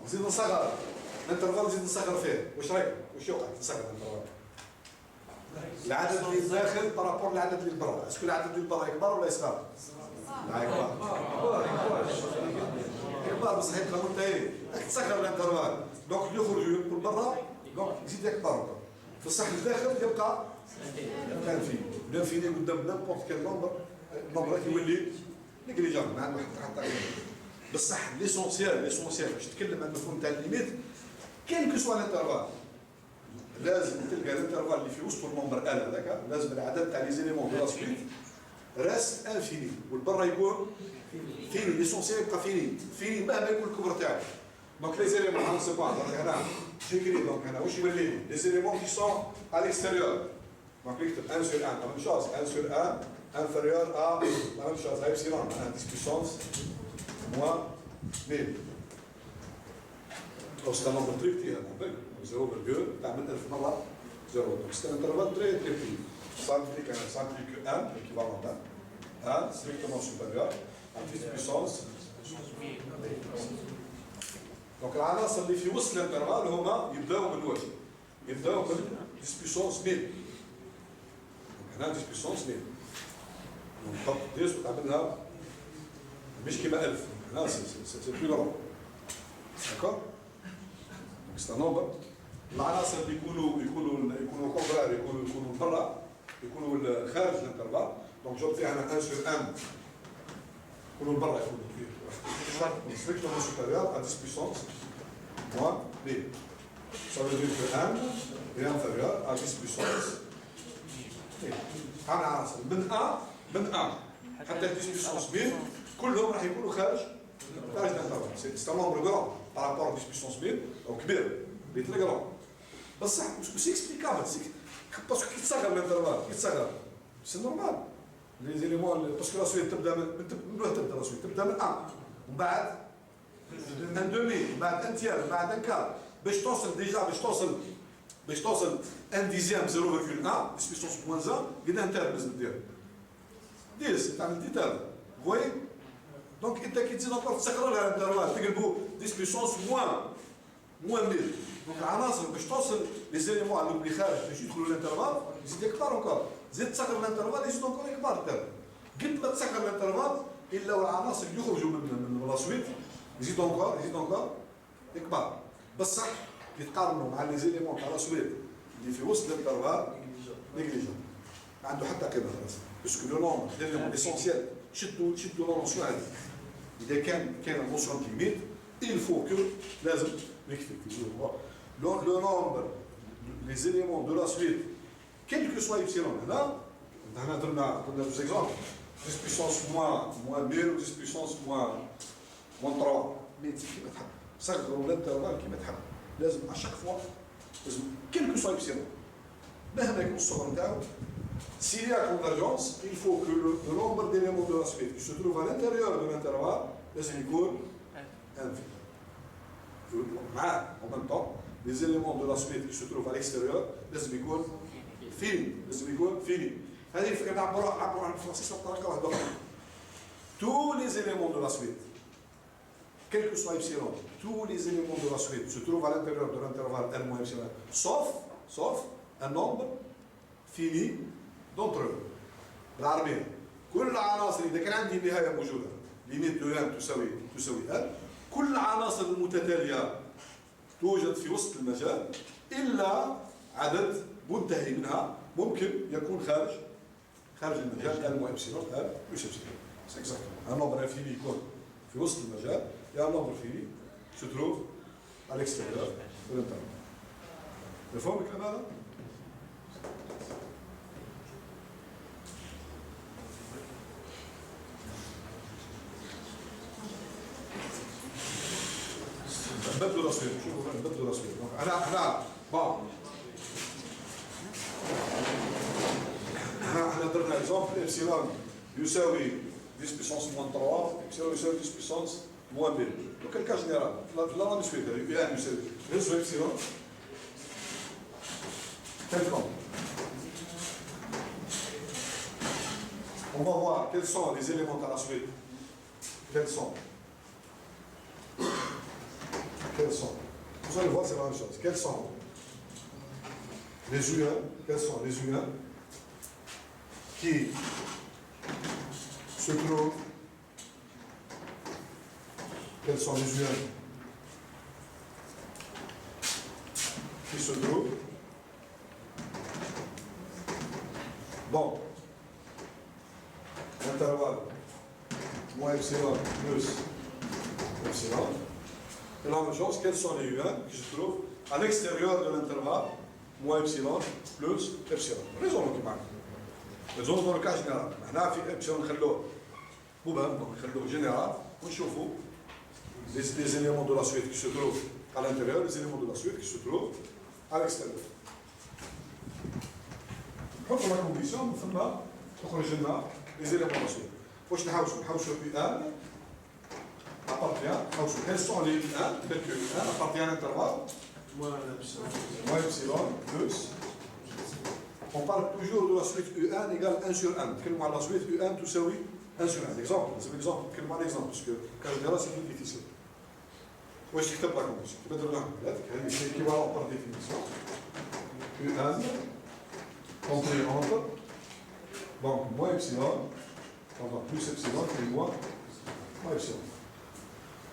نزيد نصغر الانترفال، نزيد نصغر فيه. واش رايك؟ واش يوقع نصغر الانترفال؟ العدد اللي داخل بارابور العدد اللي برا، اسكو العدد اللي برا يكبر ولا يصغر؟ لا يكبر. يكبر بصح يبقى منتهي. تصغر الانترفال دونك يخرج ويدخل برا دونك يزيد يكبر. بصح الداخل يبقى انفيني. الانفيني قدام نيمبورت كيل نمبر يولي نيجليجون ما عنده حتى بصح ليسونسيال باش تتكلم عن المفهوم تاع الليميت كان كو سوا الانترفال لازم تلقى الانترفال اللي في وسط النمبر ال هذاك لازم العدد تاع لي زيليمون دو لا سويت راست انفيني والبرا يكون فيني. ليسونسيال يبقى فيني مهما يكون الكبر تاعو. دونك لي زيليمون على سي بوان هنا جيكري دونك هنا واش يولي لي لي زيليمون كي سون على الاكستيريور. دونك نكتب 1 sur 1 لا ميم شوز 1 sur 1 inférieur à la même chose à epsilon 10 puissance moins 1000. Donc c'est un nombre très petit, 0,1 تعمل 1000 مرة 0. Donc c'est un intervalle très très petit. Ça implique que 1 équivalent à 1 strictement supérieur à 10 puissance. Donc العناصر اللي في وسط الانترفال هما يبداو من واش؟ يبداو من 10 puissance 1000. هنا 10 puissance 1000. نحط 10 وتعملها مش كيما 1000 هنا سي بلو لون داكور. سي ان نومبر. العناصر اللي يكونوا كونترار يكونوا برا يكونوا خارج الانترفال دونك جاوب فيها انا 1 sur 1 يكونوا برا يكونوا ستريكتومون سوبيريور ا 10 puissance moins 1000. Ça veut dire que 1 est inférieur à 10 puissance 1000. هذا عناصر من 1 حتى 10 puissance 1000 كلهم راح يكونوا خارج الانترفال. سي ان نومبر كرون بارابور 10 puissance 1000 او كبير بيتر كرون بصح سي اكسبليكابل باسكو كي تصغر الانترفال كي سي نورمال لي زيليمون باسكو لا سويت تبدا من وين تبدا لا سويت تبدا من 1 ومن بعد ان دومي من بعد ان تيار من بعد ان كار باش توصل ديجا باش توصل ان ديزيام 0,1 10 puissance moins 1 قد انتر لازم دير 10 تعمل دي تاب فوي. دونك انت كي تزيد encore تسكر لها الانترفال تقلبوا 10 puissance moins 1000. دونك العناصر باش توصل لي زيليمون اللي خارج باش يدخلوا الانترفال يزيد يكبر اونكور. زيد تسكر الانترفال يزيد اونكور يكبر التاب. قد ما تسكر الانترفال الا والعناصر اللي يخرجوا من لا سويت يزيد اونكور يكبر. بصح كي تقارنوا مع لي زيليمون تاع لا سويت اللي في وسط الانترفال نيجليجون ما عنده حتى قيمه خلاص باسكو لو نومبر ديالهم اسونسيال. شدوا لا نوسيون هذه اذا كان نوسيون ليميت il faut que لازم نكتب لو نومبر لي زيليمون دو لا سويت quel que soit epsilon. هنا درنا دوز اكزومبل 10 puissance moins 1000 و 10 puissance moins 3 ميتي كيما تحب صغروا الانترفال كيما تحب. لازم اشاك فوا لازم quel que soit epsilon مهما يكون الصغر نتاعو. S'il y a convergence, il faut que le nombre d'éléments de la suite qui se trouve à l'intérieur de l'intervalle لازم يكون infini. En même temps, les éléments de la suite qui se trouvent à l'extérieur لازم يكون fini. هذه الفكرة نعبروا عن الفرنسيس بطريقة واحدة أخرى. Tous les éléments de la suite, quel que soit epsilon, tous les éléments de la suite se trouvent à l'intérieur de l'intervalle n moins epsilon, sauf un nombre fini d'entre eux. بالعربية كل العناصر إذا كان عندي نهاية موجودة ليميت دو ان تساوي ان كل العناصر المتتالية توجد في وسط المجال إلا عدد منتهي منها ممكن يكون خارج المجال ان moins epsilon ان plus epsilon. C'est exactement. Un nombre infini يكون في وسط المجال et un nombre fini se trouve à l'extérieur de l'intervalle. مفهوم الكلام هذا؟ نبدلوا الأصوات. شوفوا نبدلوا الأصوات. احنا بون احنا درنا اكزومبل ابسيلون يساوي 10 puissance moins 3 ابسيلون يساوي 10 puissance moins 2. دونك الكا جينيرال في لا راني سويت يعني يساوي نهزوا ابسيلون تلكم. On va voir quels sont les éléments à la suite. Quels sont quels sont, vous allez voir, c'est la même chose. Quels sont les U1, quels sont les U1 qui se trouvent, quels sont les U1 qui se trouvent dans l'intervalle moins epsilon plus epsilon. Et la même chose, quels sont les U1 qui se trouvent à l'extérieur de l'intervalle moins epsilon plus epsilon. Raisonnons qui marquent. Raisonnons dans le cas général. Maintenant, في epsilon نخلوه مبهم donc نخلوه général ونشوفوا les éléments de la suite qui se trouvent à l'intérieur, les éléments de la suite qui se trouvent à l'extérieur. نحط la condition من ثم تخرج لنا les éléments de la suite. واش نحوسوا U1 appartient, quels sont les U1 tels que U1 appartient à l'intervalle moins epsilon plus. On parle toujours de la suite U1 égale 1 sur 1. كلمة على la suite U1 تساوي 1 sur 1. Exemple, c'est l'exemple, كلمة على l'exemple, parce que quand je dirais c'est plus difficile. واش تكتب la condition تبدل لها هذه c'est équivalent par définition. U1 compris entre donc moins epsilon, donc plus epsilon et moins epsilon.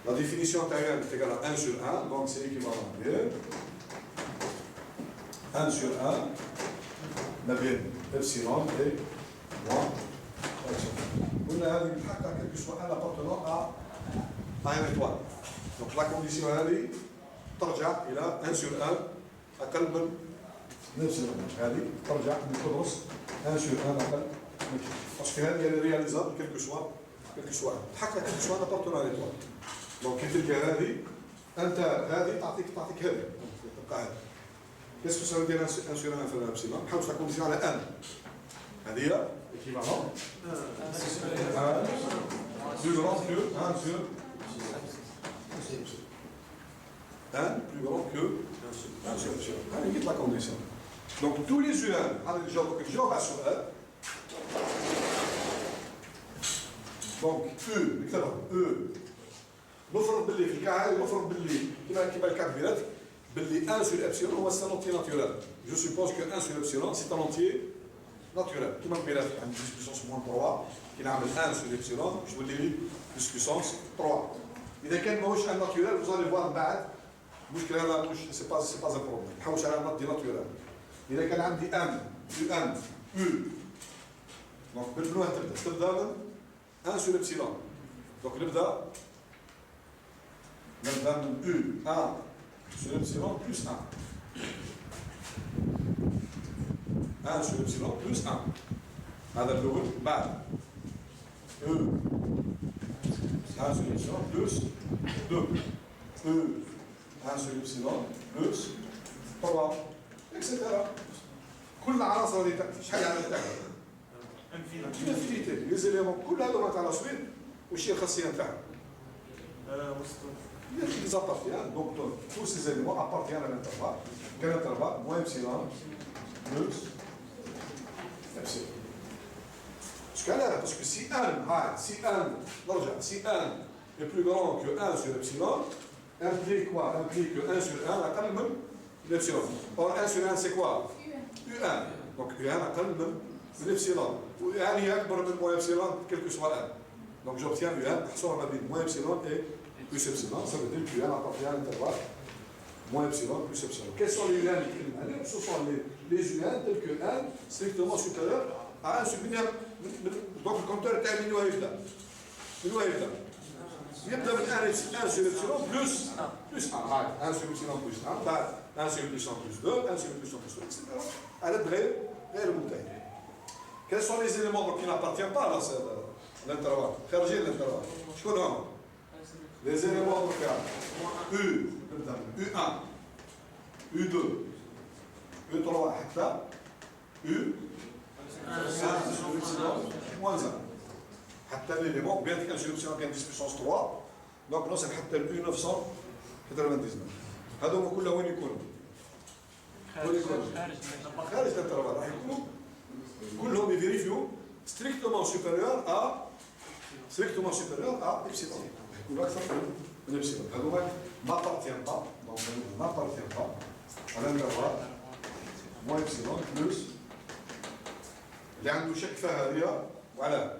La définition antérieure est égale à 1 sur 1, donc c'est équivalent à 1 sur 1, ما بين epsilon et moins epsilon. قلنا هذه بتحقق quelque soit un appartenant à une étoile. Donc la condition هذه ترجع إلى 1 sur 1 أقل من epsilon. هذه ترجع بتدرس 1 sur 1 أقل من epsilon. Parce que هذه est réalisable quelque soit تحقق quelque soit un appartenant à l'étoile. Donc تلقى هذه أنت هذه تعطيك هذه تبقى هذه. Qu'est-ce que ça veut dire 1 sur 1 inférieur à epsilon? نحوس la condition على 1. هذه هي équivalent 1 plus grand que 1 sur 1 plus grand que 1 sur epsilon. هذه هي la condition. Donc tous les U1 هذا الجواب على السؤال. Donc E نكتبها E نفرض باللي في الكاع هذه نفرض باللي كما الكاتبينات باللي 1 sur epsilon هو un entier naturel. Je suppose que 1 sur epsilon c'est un entier naturel. كما الكبيرات عندي puissance moins 3 كي نعمل 1 sur epsilon je vous dis puissance 3. إذا كان ماهوش un naturel vous allez voir بعد المشكل هذا مش c'est pas un problème. نحوس على نوت دي naturel. إذا كان عندي M U1 U donc بالبلوه تبدا من 1 sur epsilon. Donc نبدا من U1 sur epsilon plus 1. 1 sur epsilon plus 1. هذا الأول بعد E 1 sur epsilon plus 2. E 1 sur epsilon plus 3 etc. كل العناصر اللي تأتي شحال عدد تأتي؟ انفينيتي. لي زيليمون كل هذوما تاع لا سويت واش هي الخاصية نتاعهم؟ Il y a des appartiennent, donc tous ces éléments appartiennent à l'intervalle. Quel intervalle? Moins epsilon plus epsilon. Parce que si 1 est plus grand que 1 sur epsilon, implique quoi? Implique que 1 sur 1 أقل من l'epsilon. Or 1 sur 1 c'est quoi? U1. Donc U1 أقل من l'epsilon. U1 هي أكبر من moins epsilon quel que soit 1. Donc j'obtiens U1 تحصل ما بين moins epsilon et plus epsilon, ça veut dire que U1 appartient à l'intervalle moins epsilon plus epsilon. Quels sont les U1 Ce sont les U1 tels que 1 strictement supérieur à 1 supérieur. Donc le compteur est من وين يبدا؟ من وين يبدا؟ يبدا من 1 sur epsilon plus 1. 1 sur epsilon plus 1 بعد 1 sur epsilon plus 2 1 sur epsilon plus 3 etc. عدد غير منتهي. Quels sont les éléments qui n'appartiennent pas à l'intervalle خارجين l'intervalle؟ شكون هما؟ Les éléments de cas U1, U2, U3 حتى moins 1. حتى l'élément bien que sur epsilon كان 10 puissance 3 donc نوصل حتى ال U999. هذوما كلها وين يكونوا؟ خارج الانترفال راح يكونوا كلهم يفيريفيو strictement supérieur à epsilon. يكون أكثر من ابسيلون. هذوما n'appartient pas, donc n'appartient pas à l'intervalle moins epsilon plus اللي عنده شك في هذه وعلى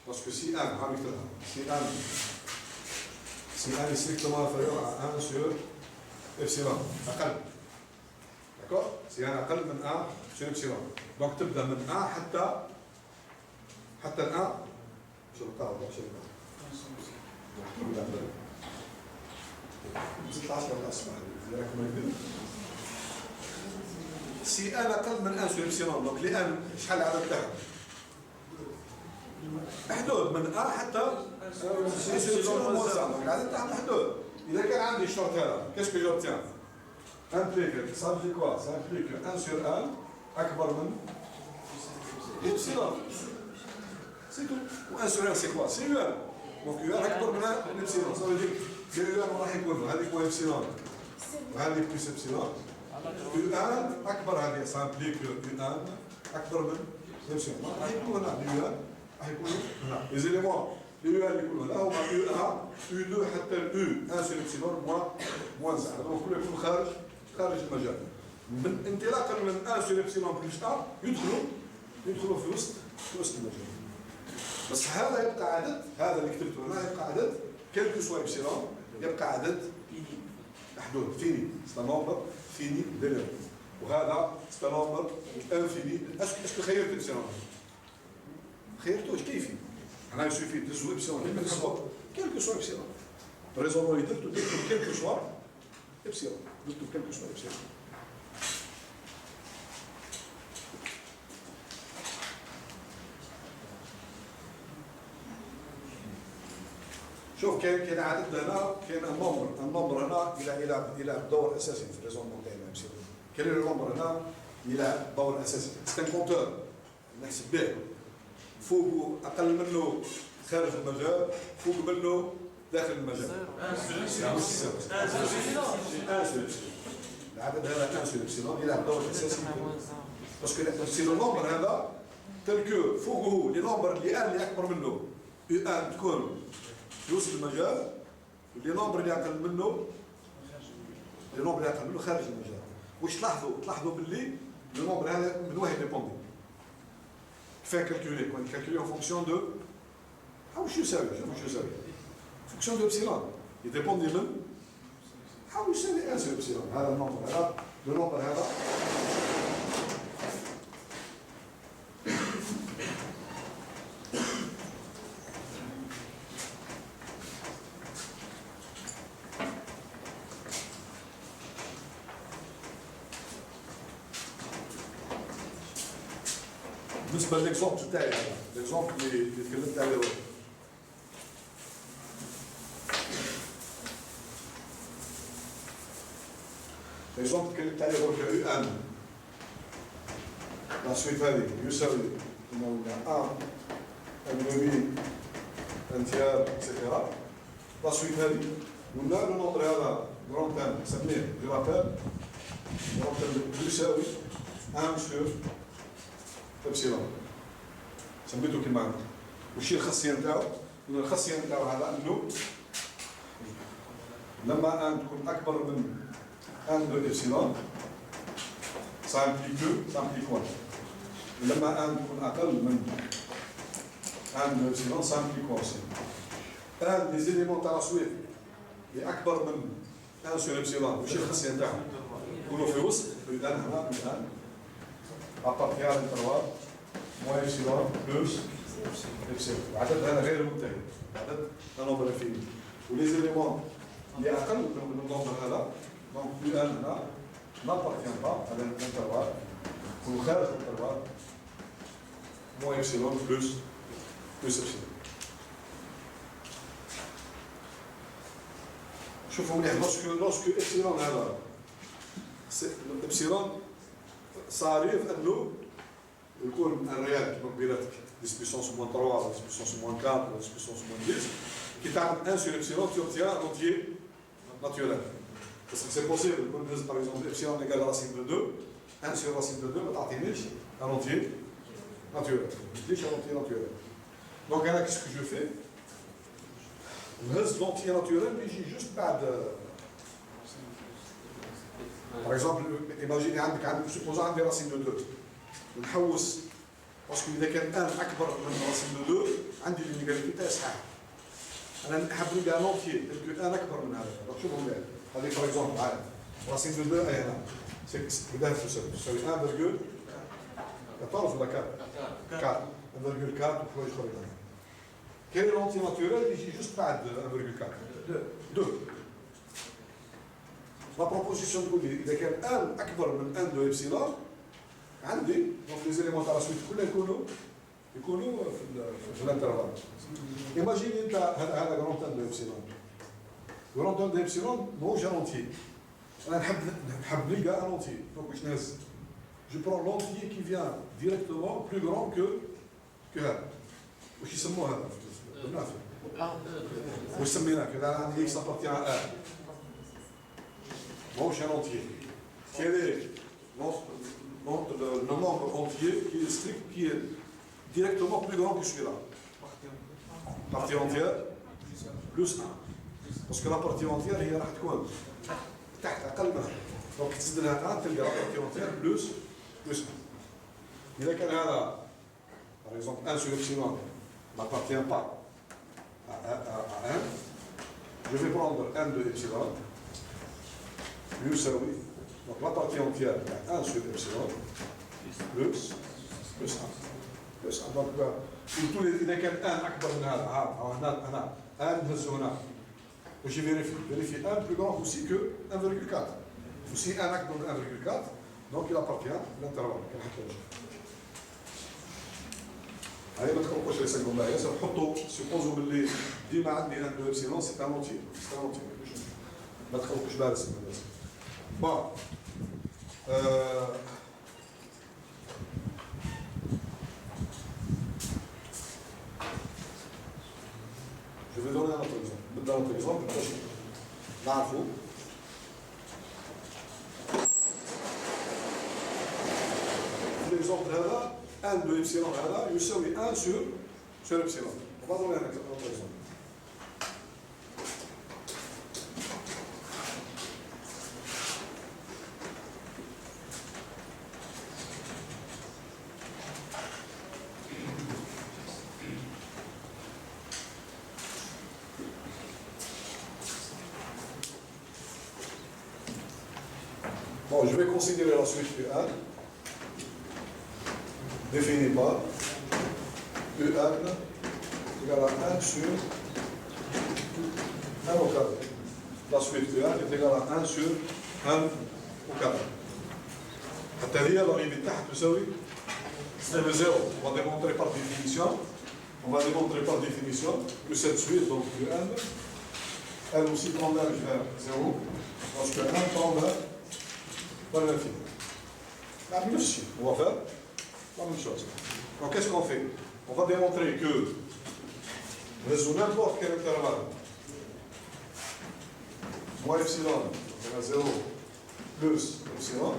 باسكو سي ان ها مثلها سي ان est strictement inférieur à 1 sur epsilon اقل داكور سي ان اقل من 1 sur epsilon دونك تبدا من 1 حتى ال 1 شو القاعده شو القاعده زدت 10 ولا اسمع راكم راكبين سي ان اقل من 1 sur epsilon دونك لان شحال العدد تاعها محدود من A حتى epsilon moins 1 دونك العدد تاعها محدود. إذا كان عندي الشرط هذا كيسكو جوبتيان implique ça implique quoi ça implique que 1 sur 1 أكبر من epsilon c'est tout و 1 sur 1 c'est quoi c'est UN donc UN أكبر من epsilon ça veut dire que UN راح يكون هذيك هو epsilon وهذه بلس epsilon UN أكبر هذه ça implique que UN أكبر من epsilon راح يكون هنا UN راح يكون هنا les éléments les UN اللي يكونوا هنا هما U1 U2 حتى U 1 sur epsilon moins 1 هذول كلهم يكونوا خارج المجال من انطلاقا من 1 sur epsilon بلس A يدخلوا في وسط المجال بس هذا يبقى عدد هذا اللي كتبته هنا يبقى عدد كيلكو سوا epsilon يبقى عدد محدود فيني c'est un nombre fini d'éléments وهذا c'est un nombre infini اسكو خيرت epsilon خيرتوش كيفي أنا يسوفي تزو إبسيلون كيما نحبوا كيلكو سوا إبسيلون ريزونمون درتو كيلكو سوا إبسيلون درتو كيلكو سوا إبسيلون شوف كاين عدد هنا كاين النمبر هنا يلعب دور أساسي في الريزونمون تاعنا إبسيلون كاين النمبر هنا يلعب دور أساسي سي ان كونتور نحسب به فوق أقل منه خارج المجال فوق منه داخل المجال العدد هذا 1 sur epsilon يلعب دور أساسي باسكو الابسيلون نومبر هذا تلكو فوقه لي نومبر اللي أكبر منه U1 تكون في وسط المجال لي نومبر اللي أقل منه خارج المجال واش تلاحظوا باللي لو نومبر هذا من واحد ديبوندي كيفاه كالكولي كون كالكولي en fonction de واش يساوي fonction de epsilon يديبوندي من واش يساوي 1 sur epsilon هذا النمبر هذا لو نمبر هذا بالنسبه للإكزومبل تاعي هذا الإكزومبل اللي تكلمت عليه الإكزومبل تكلمت عليه هو U1 لا سويت هذه يساوي كما قلنا 1 دمي انتيار اكسيتيرا لا سويت هذه قلنا لو نومبر هذا جرون تام نسميه جو رابيل جرون تام يساوي 1 sur ابسيلون سميتو كيما هكا وشي الخاصيه نتاعو الخاصيه نتاعو هذا انه لما ان تكون اكبر من 1 دو ابسيلون ça implique quoi لما ان تكون اقل من 1 دو ابسيلون ça implique quoi aussi ان دي زيليمون تاع سويف اللي اكبر من 1 sur ابسيلون وشي الخاصيه نتاعو يكونوا في وسط الان هنا الان appartient à l'intervalle moins epsilon plus epsilon. العدد هذا غير منتهي، العدد نمبر انفيني. ولي زيليمون اللي أقل من النمبر هذا دونك U1 هنا n'appartient pas à l'intervalle يكون خارج الانترفال moins epsilon plus epsilon. شوفوا مليح لوسكو epsilon هذا epsilon صاريف انه يكون الريال كيما قبيلاتك دي سبيسونس موان 3 ولا دي سبيسونس موان 4 ولا دي سبيسونس موان 10 كي تعمل 1 sur epsilon tu obtiens un entier naturel parce que c'est possible يكون par exemple epsilon égale racine de 2 1 sur racine de 2 ما تعطينيش un entier naturel ما تديش un entier naturel donc انا qu'est-ce que je fais نهز لونتي ناتوريل بيجي جوست بعد. باغ اكزومبل ايماجيني عندك سوبوز عندي راسين دو 2 ونحوس باسكو اذا كان ان اكبر من راسين دو 2 عندي لينيغاليتي تاع صحيح. انا نحب نلقى لونتي تلقى ان اكبر من هذا. شوفوا مليح هذه باغ اكزومبل عاد راسين دو 2 اي هنا إذا تساوي 1,14 ولا 4 1,4 وشويه اخرين. كاين لونتي ناتوريل يجي جوست بعد 1,4 2. لا بروبوزيسيون تقول لي اذا كان ان اكبر من ان دو ايبسيلون عندي دونك لي زيليمون تاع لا سويت كلهم يكونوا في الانترفال. ايماجيني انت هذا غرونت ان دو ايبسيلون. غرونت ان دو ايبسيلون ماهوش انونتي. انا نحب نلقى ان انونتي دونك واش نهز جو برون لونتي كي فيان ديريكتومون بلو غرون كو هذا. واش يسموه هذا؟ بالنافع. واش سميناه كذا عندي اكس ابارتيان ا ماهوش ان انونتي. Quel est le nombre entier qui est strict, qui est directement plus grand que celui-là? Partie entière plus 1. Parce que la partie entière هي راح تكون تحت أقل من 1. Donc تزيد لها 1 تلقى la partie entière plus 1. إذا كان هذا par exemple 1 sur epsilon n'appartient pas à 1, je vais prendre 1 de epsilon يساوي donc la partie entière est 1 sur epsilon plus 1. Donc إذا كان 1 أكبر من هذا هنا 1 نهزه هنا وجي vérifie 1 plus grand aussi que 1,4. aussi 1 أكبر من 1,4 donc il appartient à l'intervalle. هاي ما تخلقوش لي سكونداير ياسر حطوا سيبوزو باللي ديما عندي 1 دو ابسيلون سي ان اونتي ما تخلقوش بها السكونداير. Bon, je vais donner un autre exemple. Dans notre exemple, نعرفوا l'exemple هذا 1 de epsilon هذا يساوي 1 sur epsilon. On va donner un autre exemple. Bon, je vais considérer la suite U1 définie par U1 égale à 1 sur 1 au carré. La suite U1 est égale à 1 sur 1 au carré. حتى هي l'arrivée تحت تساوي le 0. On va démontrer par définition que cette suite, donc U1, elle aussi converge vers 0, parce que 1 tend vers l'infini. La même chose. On va faire la même chose. Donc qu'est-ce qu'on fait? On va démontrer que résout n'importe quel intervalle moins epsilon égale 0 plus epsilon.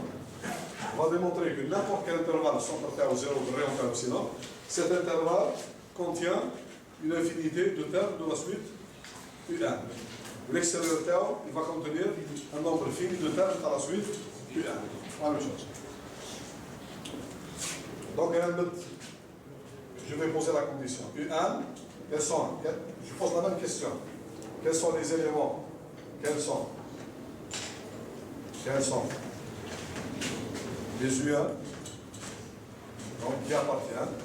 On va démontrer que n'importe quel intervalle sans partir au 0 de réel epsilon, cet intervalle contient une infinité de termes de la suite U1. L'extérieur terme, il va contenir un nombre fini de termes à la suite U1. La même chose. Donc, je vais poser la condition. U1, je pose la même question. Quels sont les éléments? Quels sont les U1 donc, qui appartiennent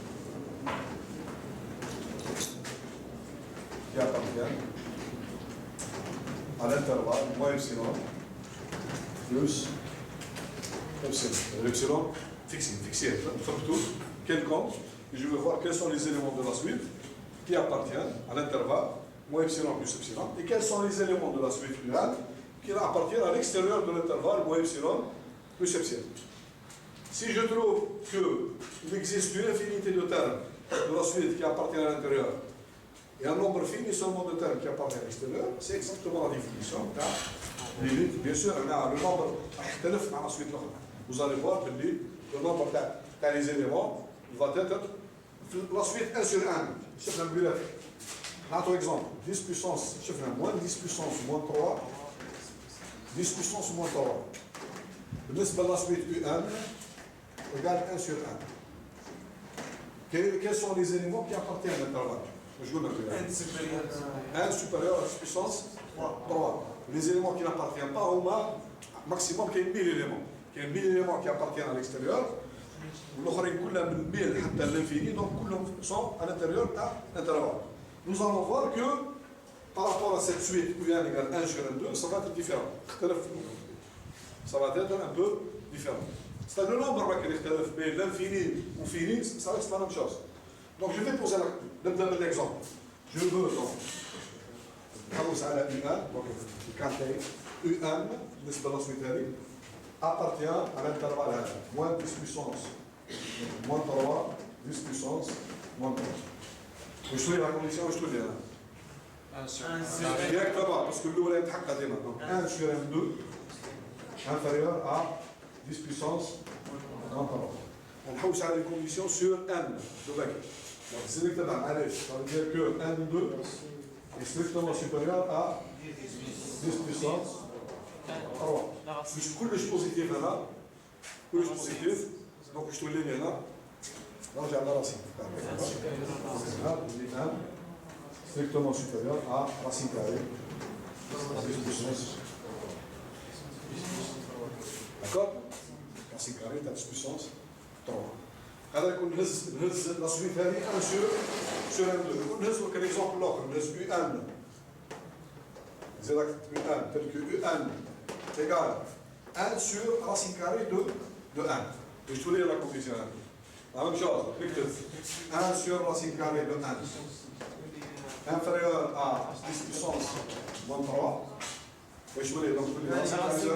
à l'intervalle moins epsilon plus epsilon. L'epsilon fixé, quelconque, et je vais voir quels sont les éléments de la suite qui appartiennent à l'intervalle moins epsilon plus epsilon, et quels sont les éléments de la suite U1 qui appartiennent à l'extérieur de l'intervalle moins epsilon plus epsilon. Si je trouve qu'il existe une infinité de termes de la suite qui appartiennent à l'intérieur, et un nombre fini seulement de termes qui appartiennent à l'extérieur, c'est exactement la définition. Limite, bien sûr, le nombre à la suite. Vous allez voir que le nombre des éléments va être la suite 1 sur 1. C'est un bullet. نعطوا اكزومبل 10 بويسونس شفنا موان 10 بويسونس موان 3 10 بويسونس موان 3 بالنسبه لا سويت يو ان égale 1 sur 1. Quels sont les éléments qui appartiennent à l'intervalle? Je vous le dis. 1 supérieur à 10 puissance 3. Les éléments qui n'appartiennent pas au maximum, il y a 1000 éléments. Il y a 1000 éléments qui appartiennent à l'extérieur. والآخرين كلهم من 1000 حتى l'infini, donc كلهم sont à l'intérieur de l'intervalle. Nous allons voir que par rapport à cette suite U1 égale 1 sur N2, ça va être différent. Ça va être un peu différent. C'est le nombre qui est l'infini ou fini, ça reste la même chose. Donc je vais poser l'exemple. Je veux donc نحوس على U1, donc كانتين U1 بالنسبة للسويتاري appartient à l'intervalle هذا moins 10 puissance moins 3 10 puissance moins 3. وش هي la condition وش تقول لي أنا؟ directement parce que الأولى يتحقق ديما donc 1 sur M2 inférieur à 10 puissance moins 3. ونحوس على les conditions sur N de Beck. Donc directement معليش ça veut dire que N2 est strictement supérieur à 10 puissance 3. مش كلش بوزيتيف هنا كلش بوزيتيف دونك واش تولي لي هنا نرجع لراسين strictement supérieur à racine carrée 10 puissance d'accord racine carrée 10 puissance 3. هذا يكون نهز لا سويت هذه 1 sur M2 نهزو كاكزومبل الاخر نهز U1 زيد U1 tel que U1 égale 1 sur racine carrée de 1. Et je te lis la condition. La même chose, 1 sur racine carrée de 1 inférieur à 10 puissance moins 3. Et je te lis donc racine carrée de 1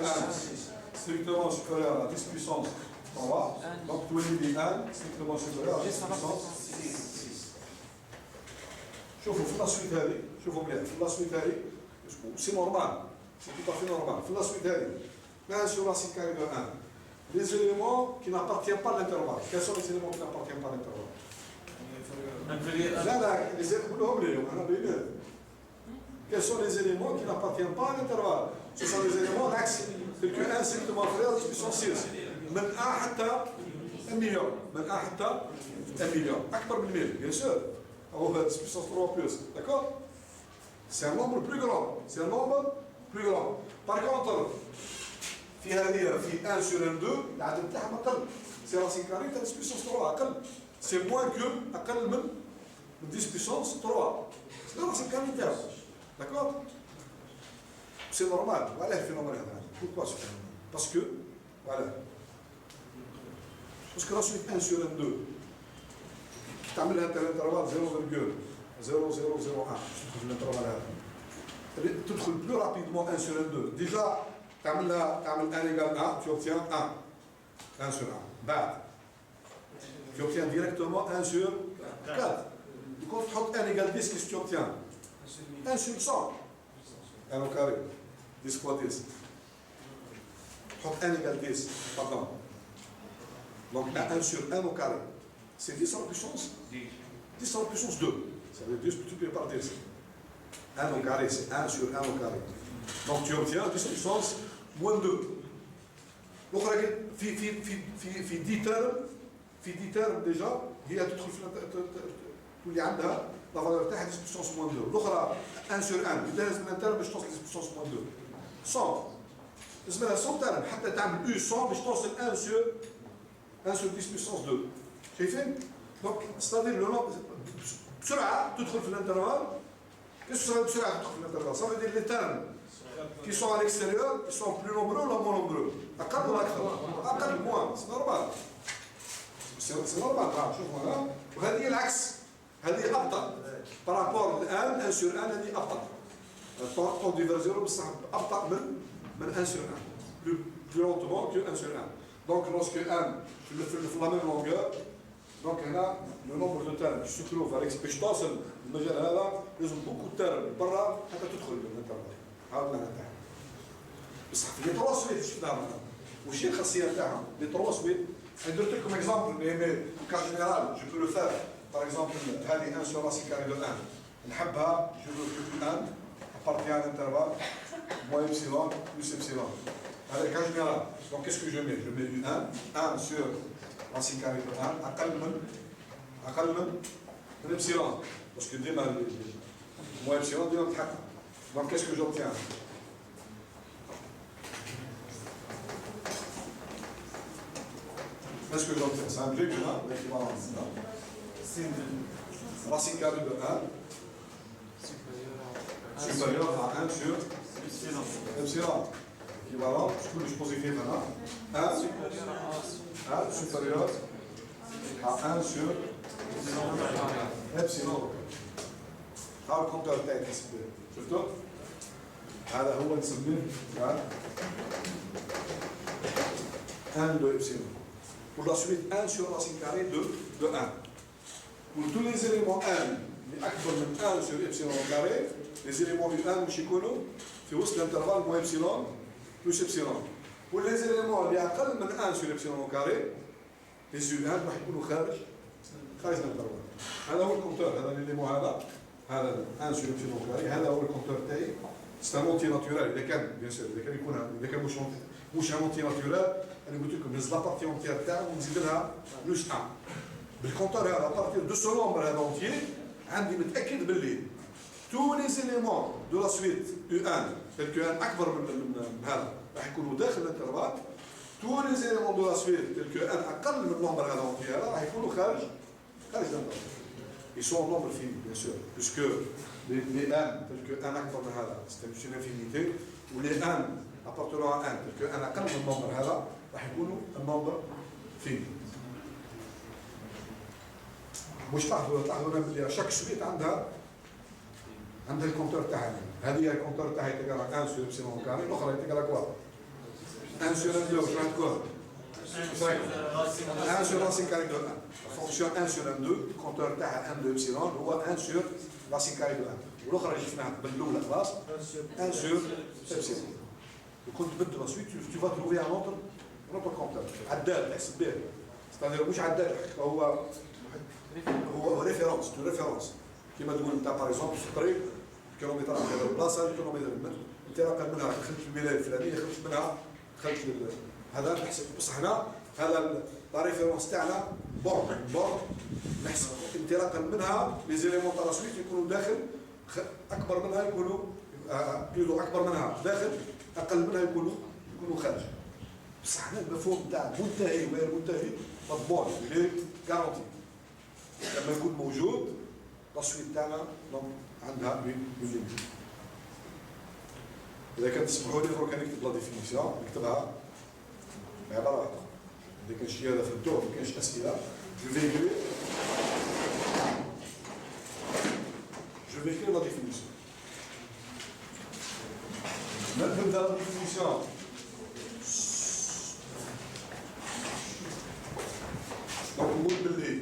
strictement supérieur à 10 puissance 3. Donc tu lis 1 strictement supérieur à 10 puissance 6. شوفوا في الاسويت هذه شوفوا مليح في الاسويت هذه سي نورمال c'est tout à fait normal. في الاسويت هذه 1 sur racine carrée de 1. Les éléments qui n'appartiennent pas à l'intervalle. Quels sont les éléments qui n'appartiennent pas à l'intervalle? Quels sont les éléments qui n'appartiennent pas à l'intervalle? Ce sont les éléments d'axe, tels que 1 strictement inférieur à 10 puissance 6. من 1 حتى 1 مليون. من 1 حتى 1 مليون. أكبر من 1000, bien sûr. أو 10 puissance 3 plus. D'accord? C'est un nombre plus grand. C'est un nombre plus grand. Par contre, في هذه في 1 sur N2 العدد تاعها أقل. سي راسين كاري تاع 10 puissance 3 أقل. سي موان كو أقل من 10 puissance 3. سي راسين كاري تاعو. داكور؟ سي نورمال. وعلاه الفينومين هذا؟ بوركوا سو فينومين؟ باسكو وعلاه؟ باسكو لا سويت 1 sur N2 تعملها انت الانترفال 0,0001 تدخل في الانترفال هذا. تدخل بلو رابيدمون 1 sur N2. ديجا تعمل 1 égale 1, tu obtiens 1 sur 1. بعد tu obtiens directement 1 sur 4. Du coup, tu prends 1 égale 10, qu'est-ce que tu obtiens? 1 sur 100. 1 au carré. 10 fois 10. Tu prends 1 égale 10, pardon. Donc 1 sur 1 au carré. C'est 10 à la puissance 10 à la puissance 2. Ça veut dire 10 multiplié par 10. 1 au carré, c'est 1 sur 1 au carré. Donc tu obtiens 10 puissance moins 2. Donc في 10 termes في 10 termes déjà هي تدخل في تولي عندها لا فالور تاعها 10 puissance moins 2. الاخرى 1 sur 1 بدها لازم انتر باش توصل 10 puissance moins 2. 100 لازم لها 100 termes حتى تعمل U 100 باش توصل 1 sur 10 puissance 2. شايفين؟ دونك ستادير لو بسرعه تدخل في الانترفال. كيف تدخل بسرعه تدخل في الانترفال؟ ça veut dire les termes qui sont à l'extérieur, ils sont plus nombreux ou moins nombreux. أقل ولا أكثر؟ أقل moins, c'est normal. C'est normal. شوفوا هنا وهذه العكس. هذه أبطأ. par rapport الآن 1 sur 1 هذه أبطأ. طون ديفير زيرو بصح أبطأ من 1 sur 1. plus lentement que 1 sur 1. Donc lorsque 1 في la même longueur, donc هنا le nombre de termes qui se trouve à باش توصل المجال هذا لازم beaucoup de termes برا حتى تدخل للانترفال. هذا المعنى تاعها. بصح في لي تروا سويت شفناهم وش هي الخاصيه تاعهم؟ لي تروا سويت درت لكم اكزامبل مي كا جينيرال جو بو لو فير باغ اكزامبل هذه 1 sur racine carrée de 1 نحبها جو فو ان appartient à l'intervalle moins epsilon plus epsilon. Avec un général, donc qu'est-ce que je mets? Je mets U1, 1 sur racine carrée de 1, أقل من epsilon. Parce que ديما moins epsilon ديما بتحقق. Donc qu'est-ce que j'obtiens? Qu'est-ce que j'obtiens? C'est un truc là, l'équivalence là. Racine carrée de 1 supérieur à 1 sur epsilon. Équivalent, je positif maintenant. 1 supérieur à 1 sur epsilon. هذا الكونتور تاعي كيسبر شفتوا؟ هذا هو نسميه 1 de epsilon. Pour la suite 1 sur racine carrée de 1. Pour tous les éléments n اللي أكبر من 1 sur epsilon carré, les éléments du 1 مش يكونوا في وسط الانترفال moins epsilon plus epsilon. Pour les éléments اللي أقل من 1 sur epsilon carré, les U1 راح يكونوا خارج الانترفال. هذا هو الكونتور، هذا الإليمون هذا 1 sur epsilon carré، هذا هو الكونتور تاعي. C'est un anti naturel. إذا كان bien sûr إذا كان مش un anti naturel، أنا قلت لكم نزل لابارتي أونتيير تاعو ونزيد لها بلوس 1. بالكونتور هذا ابارتير دو سو نومبر هذا أونتيير عندي متأكد باللي tous les éléments de la suite U1 tels que n أكبر من هذا راح يكونوا داخل الانترفال. tous les éléments de la suite tels que n أقل من النمبر هذا أونتيير راح يكونوا خارج الانترفال. Ils sont en nombre fini bien sûr puisque les n tels que n أكبر من هذا c'est une infinité ou les n appartenant à n tels que n أقل من النمبر هذا راح يكونوا النمبر fini. مش تلاحظوا بلي شاك سويت عندها الكونتور تاعها. هذه الكونتور تاعها تقرا 1 sur epsilon carré، الاخرى تقرا كوا 1 sur 2 واش راح تكون 1 sur racine carré de 1. فونكسيون 1 sur 2 الكونتور تاعها 1 de epsilon هو 1 sur racine carré de 1. والاخرى اللي شفناها بالاولى خلاص 1 sur epsilon. وكنت تبدل انسويت tu vas trouver un autre compteur عداد تحسب به. c'est-à-dire مش عداد هو ريفيرونس كيما تقول انت باغ اكزومبل في الطريق الكيلومترات هذا البلاصه الكيلومتر انطلاقا منها دخلت في الولايه الفلانيه خرجت منها دخلت هذا نحسب بصح هنا هذا لا ريفيرونس تاعنا بون نحسب انطلاقا منها لي زيليمون تاع لاسويت يكونوا داخل اكبر منها يكونوا بلوتو اكبر منها داخل اقل منها يكونوا خارج. بصح هنا المفهوم تاع منتهي وغير منتهي مضمون لي غارونتي لما يكون موجود التصويت تاعنا عندها بالليميت. اذا كان تسمحوا لي دروك نكتب لا ديفينيسيون نكتبها بعباره واحده. اذا كان شي هذا في الدور ما كاينش اسئله جو في écrire la définition. نبدا لا ديفينيسيون. دونك نقول باللي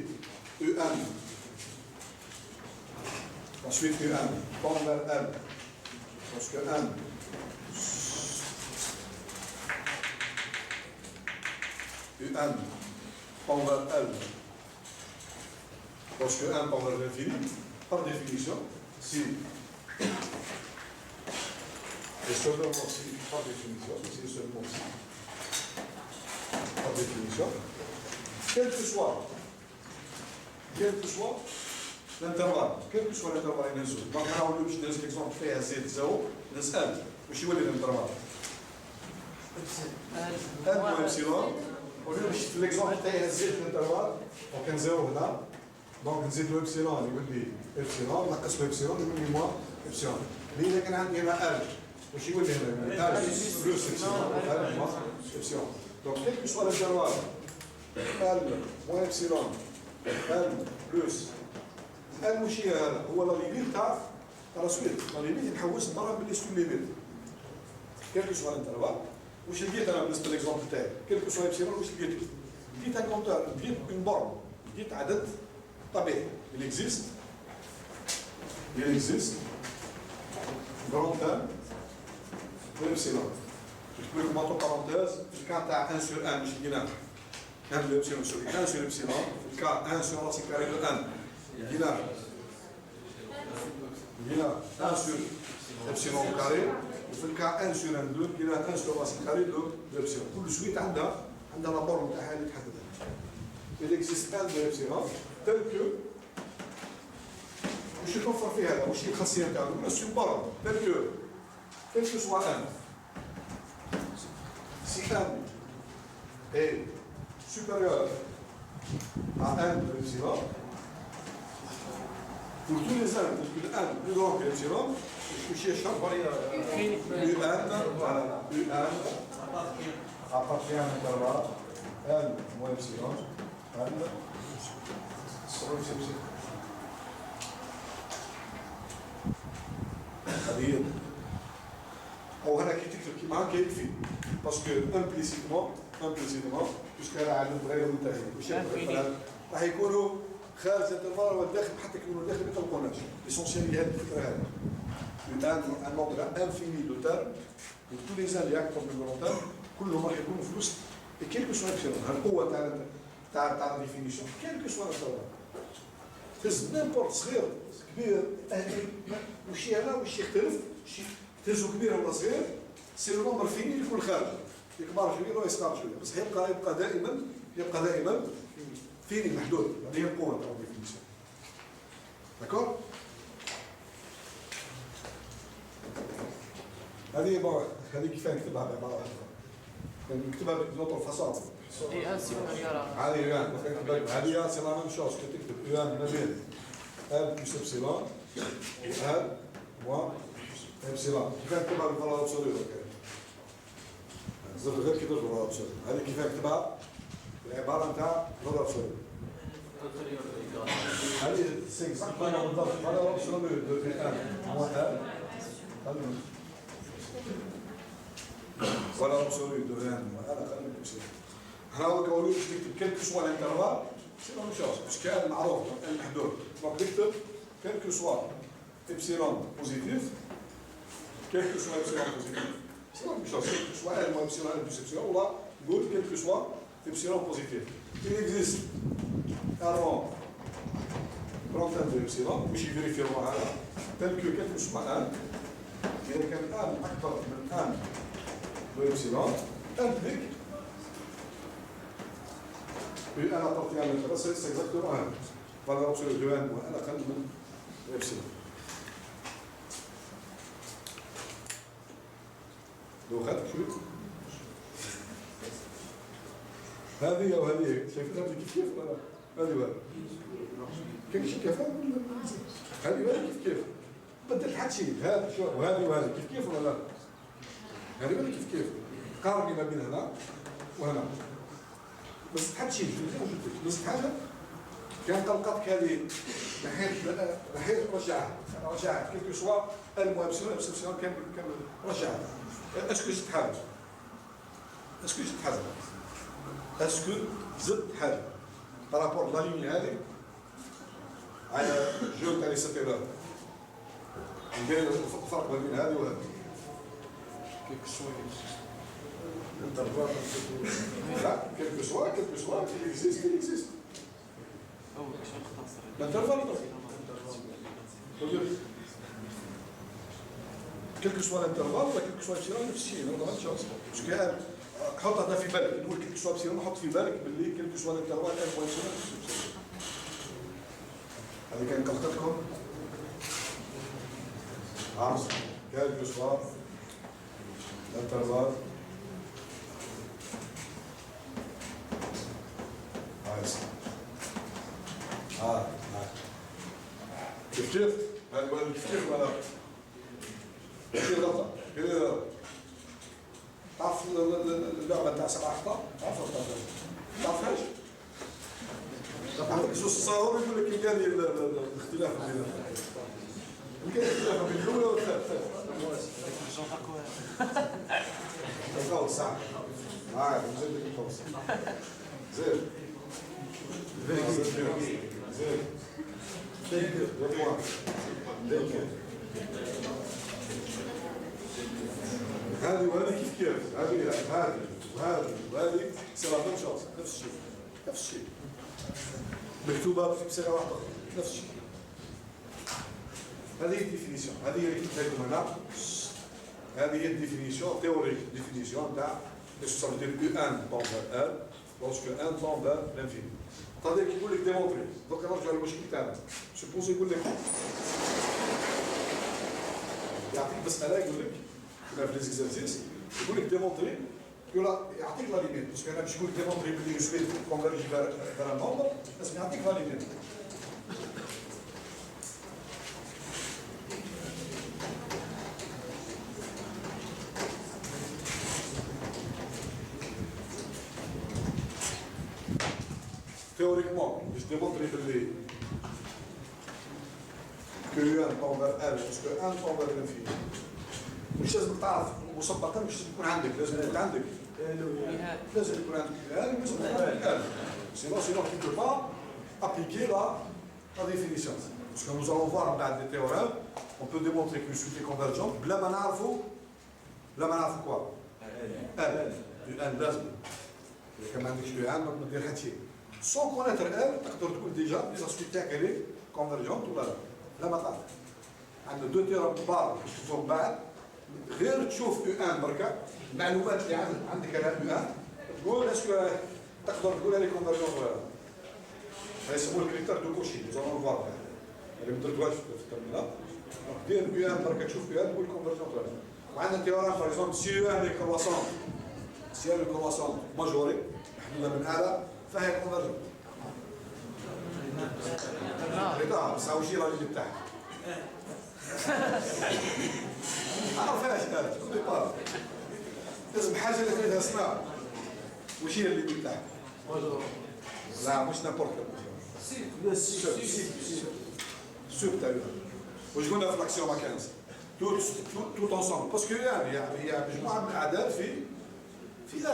U1 ensuite U1 tend vers L parce que N U1 tend vers L parce que N tend vers l'infini par définition si et seulement si par définition si seulement si par définition quel que soit l'intervalle quel que soit l'intervalle ينزل. دونك نحاولوا باش ندير ليكزومبل فيها زيد زاو نسال واش يولي الانترفال ان موان ابسيلون ولو باش في ليكزومبل تاعي زيد الانترفال دونك نزيرو هنا دونك نزيدو ابسيلون يولي ابسيلون نقصو ابسيلون يولي موان ابسيلون. مي اذا كان عندي هنا ال واش يولي هنا ال بلوس ابسيلون ال موان ابسيلون. دونك كيل كو سوا الانترفال ال موان ابسيلون ال بلوس ال واش هي هذا هو لا ليميت تاع لا سويت لا ليميت نحوس برا باللي سكون ليميت كيل كو سوا الانترفال. واش لقيت انا بالنسبه ليكزومبل تاعي كيل كو سوا ابسيلون واش لقيت ان كونتور لقيت اون بورن لقيت عدد طبيعي il existe grand M de epsilon. Je peux mettre entre parenthèses le cas تاع 1 sur 1 مش لقينا 1 de epsilon sur 1 sur epsilon le cas 1 sur racine carrée de 1 لقينا لقينا 1 سور ابسيلون كاري وفي الكا 1 سور 2 لقينا 1 سور راسي كاري دو ابسيلون كل سويت عندها لابور نتاعها اللي تحددها. Il existe un de epsilon tel que مش يتوفر فيه هذا مش الخاصيه نتاعو بس يبرر tel que quel que soit un si un est supérieur à 1 de epsilon pour tous les 1 parce que 1 plus grand que epsilon مش يشرب U1 appartient à l'intervalle N moins epsilon N هذه او هنا كي تكتب كيما هكا يكفي باسكو امبليسيتمون باسكو هذا عدد غير منتهي راح يكونوا خارج الانترفال والداخل حتى يكونوا داخل ما يطلقوناش ليسونسيال هي هذه الفكره هذه un nombre infini de termes et tous les uns les actes complémentaires كلهم راح يكونوا في الوسط et quel que soit epsilon القوه تاع الديفينيسيون quel que soit الانترفال تهز نيمبورت صغير كبير وشي هنا وشي يختلف شي تهزو كبير ولا صغير سي لو نومبر فيني اللي يكون خارج يكبر شويه ولا يصغر شويه بس يبقى دائما فيني محدود هذه هي القوه تاع الديفينيسيون داكور هذه كيف نكتبها بعباره اخرى نكتبها بنوتر فاصون اي ان سيبيريور هذه سي لا ميم شوز كتكتب يو ان ما بين ال بلس ابسيلون ال موا ابسيلون كيف نكتبها بالفالور ابسوليو زرت غير كي تضرب الفالور ابسوليو هذه كيف نكتبها العباره نتاع الفالور ابسوليو هذه سي اكزاكتومون بالضبط الفالور ابسوليو دو ان موا ال فالور ابسوليو دو ان موا ال اقل من ابسيلون هنا هو كوني باش تكتب كلكو سوا الانترفال سي لا ميم شوز باش كان معروف المحدود دونك نكتب كلكو سوا ابسيلون بوزيتيف كلكو سوا ابسيلون بوزيتيف سي لا ميم شوز كلكو سوا ال موان ابسيلون ال بلس ابسيلون ولا نقول كلكو سوا ابسيلون بوزيتيف il existe un rang رونتان دو ابسيلون باش يفيريفيو هذا tel que كلكو سوا ان اذا كان ان اكبر من ان دو ابسيلون implique un appartient à l'intérêt, c'est exactement un. Valeur absolue de n moins 1 أقل من epsilon. لو خدت شو؟ هذه أو هذه شايفين هذه كيف ولا لا؟ هذه ولا؟ كل شيء كيف هذه ولا كيف؟ بدل حد شيء هذا شو وهذه كيف ولا لا؟ هذه ولا كيف؟ قارني ما بين هنا وهنا. بس تحب شيء بس حاجه كان طلقتك هذه نحيت رجعها كيلكو سوا المهم ابسيلون كان رجعها اسكو زدت حاجه اسكو زدت حاجه بارابور لا ليني هذه على جو تاع لي سيبيرور ندير الفرق بين هذه وهذه كيلكو سوا لا كيلكو سوا il existe l'intervalle كيلكو سوا الانترفال ولا كيلكو سوا ابسيلون نفس الشيء هذا غلط شخص باش كان حط هذا في بالك نقول كيلكو سوا ابسيلون حط في بالك باللي كيلكو سوا الانترفال ان بوان ابسيلون هذه كان قلقتكم عرس كيلكو سوا الانترفال كيف هذا ولا كيف ولا كيف غلطة كذا تعرف اللعبة تاع 7 أخطاء تعرفهاش؟ عندك زوج تصاور يقول لك كان الاختلاف بين كاين اختلاف بين الأولى والثالثة القوس صح نزيد لك القوس زين هذه وهذه كيف هذه سي لا ميم شوز نفس الشيء مكتوبه بصيغه واحده نفس الشيء هذه الديفينيسيون، هذه اللي كتبت لكم هنا. هذه هي الديفينيسيون تhéorique ديفينيسيون تاع اش ça veut dire U1 tend vers R lorsque 1 tend vers l'infini. c'est-à-dire كيقول لك ديمونطري. دوك نرجعوا للمشكل تاعنا. سوبوزي يقول لك يعطيك مساله يقول لك كما في ليزيكزارسيس يقول لك ديمونطري يعطيك لا ليميت باسكو انا باش نقول ديمونطري بلي جو سوي كونفيرج فير ان نومبر لازم يعطيك لا ليميت. Théoriquement, je démontre que U1 tend vers R parce que 1 tend vers l'infini. مش لازم تعرف مسبقا مش لازم يكون عندك لازم يكون عندك لازم يكون عندك U1 لازم يكون عندك R. Sinon tu ne peux pas appliquer la définition. Parce que nous allons voir dans des théorèmes, on peut démontrer qu'une suite est convergente. بلا ما نعرفوا quoi R. U1 لازم. كما عندكش U1 ما تدير حتى شيء. Sans connaître R, تقدر تقول déjà la suite تاعك elle est convergente ولا لا. لا ما تعرف. عندنا دو تيرم كبار نشوفهم بعد غير تشوف U1 بركا المعلومات اللي عندك على U1 تقول اسكو تقدر تقول لي كونفرجون ولا لا. هذا يسموه الكريتير دو كوشي نزون نفوار اللي ما درتوهاش في الترمينال. دير U1 بركا تشوف U1 تقول كونفرجون ولا لا. وعندنا تيورام باغ اكزومبل سي U1 est croissant si elle est croissante majorée محدوده من اعلى فهي كونفرجون. رضا ساوي شي راجل تاعها. عرفهاش هذا كل بار لازم حاجه اللي تريدها سمع وش هي اللي تاعها. لا مش نابورت سوب تاع واش قلنا في الاكسيوم 15 توت انصومبل باسكو يعني هي مجموعه من الاعداد في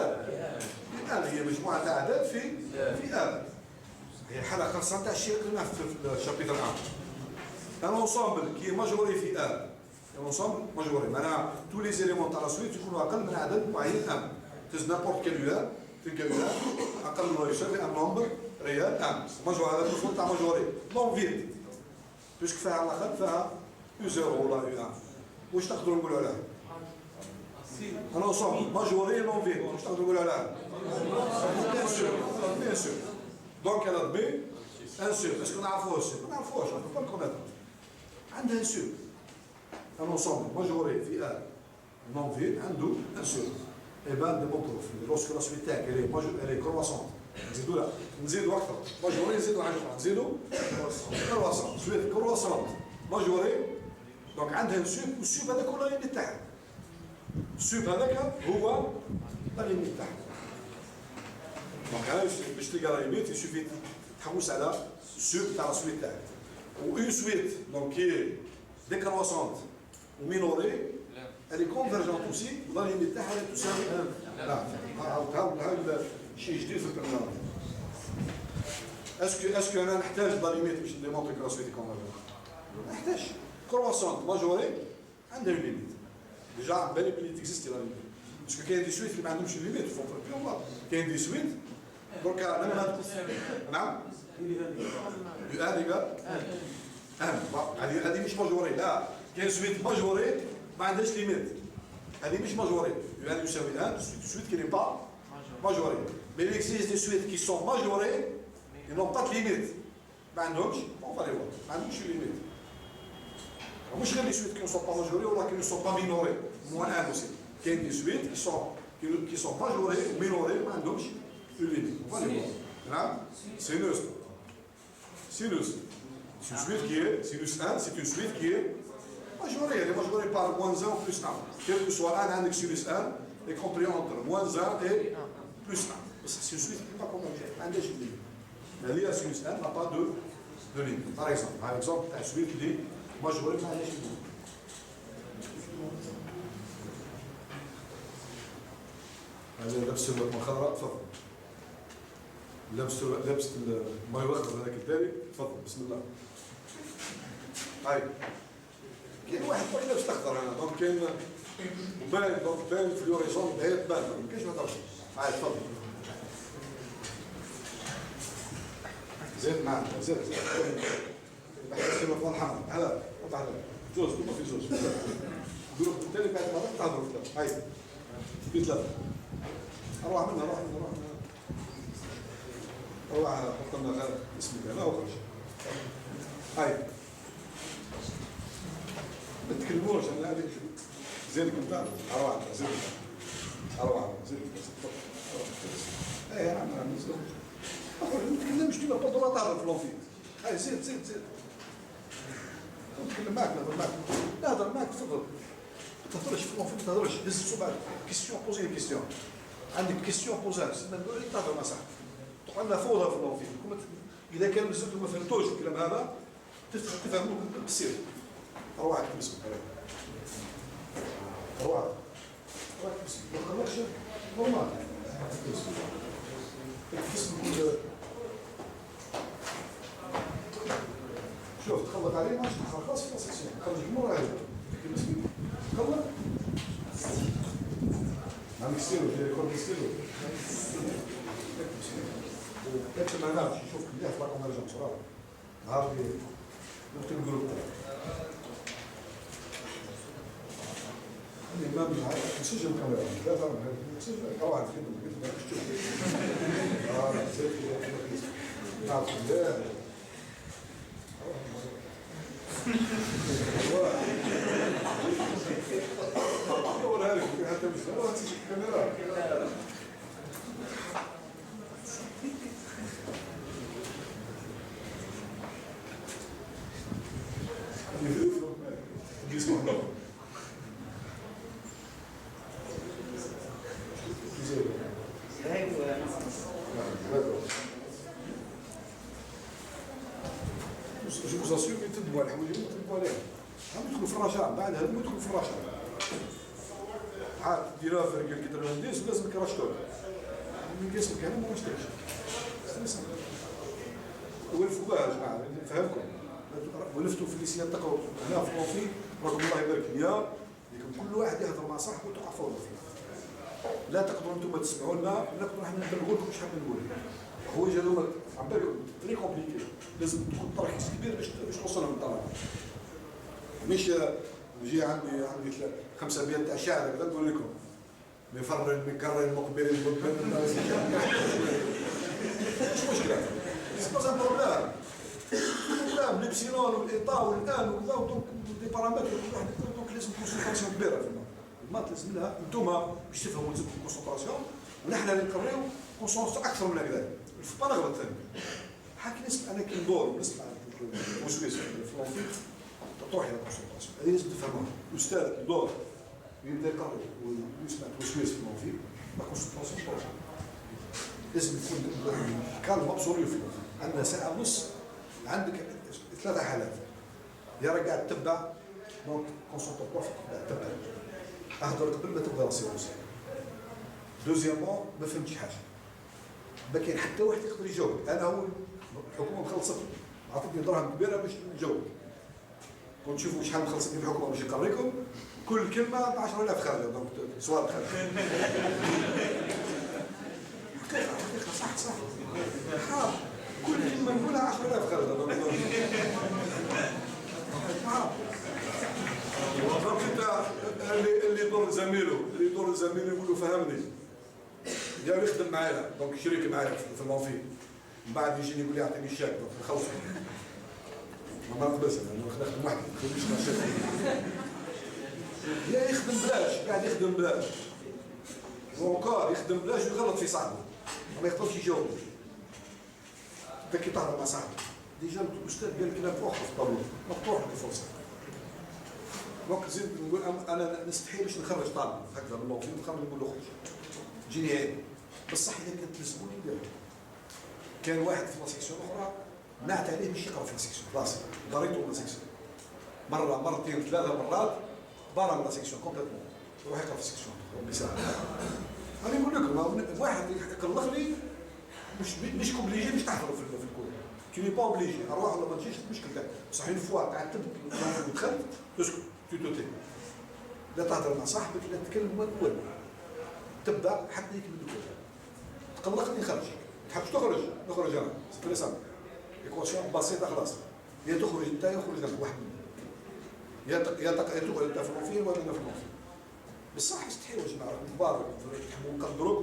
ار هي مجموعه تاع اعداد في ار. هي حاله خاصه تاع الشيء اللي قلناه في الشابيتر 1. un ensemble qui est majoré في R. un ensemble majoré. معناها tous les éléments تاع لا سويت يكونوا اقل من عدد معين M. تز n'importe quel UR تلك UR اقل ولا يساوي un nombre réel M. مجموعة هذا المفهوم تاع majoré. non vide. باسكو فيها على الاقل فيها U0 ولا U1. واش تقدروا نقولوا عليها؟ un ensemble majoré non vide. واش تقدروا نقولوا عليها؟ bien sûr. bien sûr. donc elle a B un sûr. est-ce qu'on نعرفوه السور؟ ما نعرفوهش. on peut pas le connaître. عندها un sûr. un ensemble majoré في R non vide عنده un sûr. et ben démontrons lorsque la suite تاعك elle est croissante. نزيدوا اكثر majoré نزيدوا حاجه اخرى نزيدوا croissant. suite croissante majoré donc عندها un sûr والسوب هذاك هو الليميت تاعها. السوب هذاك هو الليميت تاعها. دونك باش تلقى الليميت يسوفي تحوس على السوب تاع la suite تاعك. ou une suite donc qui est décroissante ou minorée elle est convergente aussi la limite تاعها تساوي لا هذا شيء جديد في البرنامج. اسكو انا نحتاج لا ليميت باش نديمونطري كو لا سويت كونفرجونت؟ ما نحتاجش. كرواسونت ماجوري عندها ليميت ديجا بالي بلي تيكزيستي لا ليميت باسكو كاين دي سويت اللي ما عندهمش ليميت فوق البيون. كاين دي سويت دركا لما نعم U1 égale هذه مش ماجوري. لا كاين سويت ماجوري ما عندهاش ليميت. هذه مش ماجوري. U1 يساوي 1 سويت كي ني با ماجوري. mais il existe des suites qui sont majorées ils n'ont pas de limite. ما عندهمش on va les voir ما عندهمش ليميت. مش غير les suites qui ne sont pas majorées ولا qui ne sont pas minorées moins 1 aussi. كاين des suites qui sont majorées ou minorées ما عندهمش limite. on va les voir. نعم sinus. C'est une suite qui est, sinus 1, c'est une suite qui est majorée. Elle est majorée par moins 1 ou plus 1. Quel que soit 1 avec sinus 1 est compris entre moins 1 et plus 1. C'est une suite qui n'est pas convergente. Mais là, sinus 1 n'a pas de limite. Par exemple, une suite qui est majorée par un limite. هذا لبس المخدرات تفضل. لبس ما يوخر هذاك التالي تفضل بسم الله. هاي كاين واحد ما لابس تخضر هنا دونك كاين باين دونك باين في الهوريزون هي تبان ما كاينش ما تعرفش. هاي تفضل زيد معنا زيد بحث التليفون حمراء هلا وضع هذا زوج كما في زوج ديروا الثاني بعد مرة تهضروا ثلاثة هاي في ثلاثة أروح منها روح حط لنا غير اسمك أنا وخرج هاي ما تتكلموش أنا هذيك زينك أنت أروح زينك أروح زينك إيه عم نزل ما تتكلمش كذا بطولات هذا في لونفي هاي زيد نتكلم معك نهضر معك تفضل ما تهضرش في لونفي ما تهضرش دز الصبع كيستيون بوزي كيستيون عندك كيستيون بوزها نقول لك تهضر مع صاحبك تقول لنا فوضى في اللونفي اذا كان مزلت وما فهمتوش الكلام هذا تفهموه بالسير روح تمسك روح تمسك ما تخلقش نورمال شوف تخلق عليه ماش خلاص في السيكسيون خرج الجمهور هذا خلق عندك ستيلو في ريكورد ستيلو وكتب مع نفسي شوف مليح في رقم رجع بصراحه نهار اللي نكتب الجروب الإمام نسجل الكاميرا ثلاثة نسجل واحد في الخدمة قلت لك شوف زيت نعم لا دورها لك حتى مش دورها تسجل الكاميرا Je vous assure que tout doit aller. يدخلوا في الرشام بعد هذا يدخلوا في الرشام. عاد ديرها في رجال كتر الهندس لازم كراشتون. من جسمك هنا ما مشتاش. ولفوا بها يا جماعه نفهمكم. ولفتوا في الليسيان تقروا هنا في الوفي راكم الله يبارك ليا لكم كل واحد يهضر مع صاحبه وتقع فوضى فيه. لا تقدروا انتم تسمعوا لنا نقدروا احنا نبلغوا لكم شحال نقول. هو جا عم بالكم تري كومبليكي لازم تكون تركيز كبير باش توصلوا للطلب. مش نجي عندي 500 تاع شعر هكذا نقول لكم مفرر مكرر مقبل المقبل مش مشكله سي با بروبليم بروبليم ليبسيلون والايطا والان وكذا ودونك دي بارامتر كل واحد دونك لازم كونسونطراسيون كبيره في المات لازم لها انتوما باش تفهموا لازم كونسونطراسيون ونحن اللي نقريو كونسونطراسيون اكثر من هكذا الفبا نغلط ثاني حكي نسمع انا كي ندور ونسمع وسويس في الفرنسي تروح الى الكونسونطراسيون هذه لازم تفهموها الاستاذ يدور يبدا يقرا ويسمع وسويس في الموفي لا كونسونطراسيون تروح لازم يكون كالم ابسوليو في الموفي عندنا ساعه ونص عندك 3 حالات يا راك قاعد تتبع دونك كونسونطراسيون قاعد تتبع اهدر قبل ما تبدا لا سيونس دوزيامون ما فهمتش حاجه ما كاين حتى واحد يقدر يجاوب انا هو الحكومه مخلصت عطتني دراهم كبيره باش نجاوب كنت تشوفوا شحال مخلصتني الحكومه باش نقريكم كل كلمه ب 10000 خارجه دونك سؤال خارج حقيقه صح كل كلمه نقولها 10000 خارجه دونك اللي يدور زميله يقول له فهمني ديالو يخدم معايا دونك شريك معايا في الموفي من بعد يجيني يقول لي اعطيني الشاك دونك نخلص ما نقبلش انا نخدم وحدي ما نخدمش مع شريك يا يخدم بلاش قاعد يخدم بلاش وكار يخدم بلاش ويغلط في صاحبه ما يقدرش يجاوب كي تهضر مع صاحبك ديجا الاستاذ قال كلام فوق في الطابور مفتوح لك الفرصه دونك زيد نقول انا نستحي باش نخرج طالب هكذا من اللوطي نخرج نقول له خرج جيني عيب بصح اذا كانت تلزموني نديرها كان واحد في لاسيكسيون اخرى نعت عليه باش يقرا في لاسيكسيون خلاص قريته من لاسيكسيون مره مرتين 3 مرات برا من لاسيكسيون كومبليتمون يروح يقرا في السيكسيون ربي يسهل انا نقول لكم واحد يكلف لي مش كوبليجي باش تحضروا في الكود tu n'es pas obligé اروح ولا ما تجيش مشكلتك بصح اون فوا قاعد تبدا ودخلت اسكت توتي لا تهضر مع صاحبك لا تتكلم والو تبدا حتى يكمل الكود تقلقني خرج تحبش تخرج نخرج انا سي تري سامبل ايكواسيون بسيطه خلاص يا تخرج انت يا يخرج واحد يتفقوا فيه ولا نفهموا فيه. بصح يستحيوا يا جماعه الكبار نحبوا نقدروا